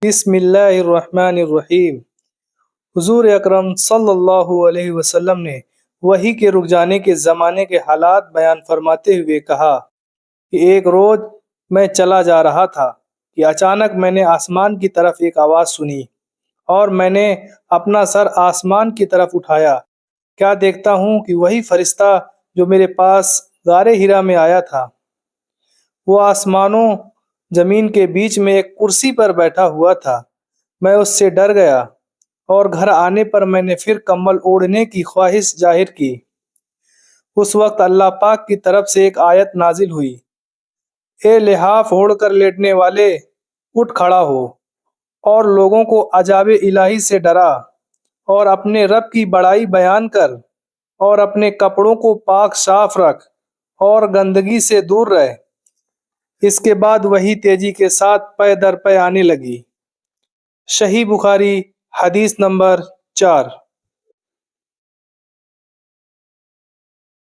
بسم اللہ الرحمن الرحیم۔ حضور اکرم صلی اللہ علیہ وسلم نے وحی کے رک جانے کے زمانے کے حالات بیان فرماتے ہوئے کہا کہ ایک روز میں چلا جا رہا تھا کہ اچانک میں نے آسمان کی طرف ایک آواز سنی اور میں نے اپنا سر آسمان کی طرف اٹھایا۔ کیا دیکھتا ہوں کہ وہی فرشتہ جو میرے پاس غار حرا میں آیا تھا، وہ آسمانوں زمین کے بیچ میں ایک کرسی پر بیٹھا ہوا تھا۔ میں اس سے ڈر گیا اور گھر آنے پر میں نے پھر کمبل اوڑھنے کی خواہش ظاہر کی۔ اس وقت اللہ پاک کی طرف سے ایک آیت نازل ہوئی، اے لحاف اوڑھ کر لیٹنے والے، اٹھ کھڑا ہو اور لوگوں کو عذاب الہی سے ڈرا اور اپنے رب کی بڑائی بیان کر اور اپنے کپڑوں کو پاک صاف رکھ اور گندگی سے دور رہ۔ اس کے بعد وہی تیزی کے ساتھ پے در پے آنے لگی۔ صحیح بخاری حدیث نمبر 4۔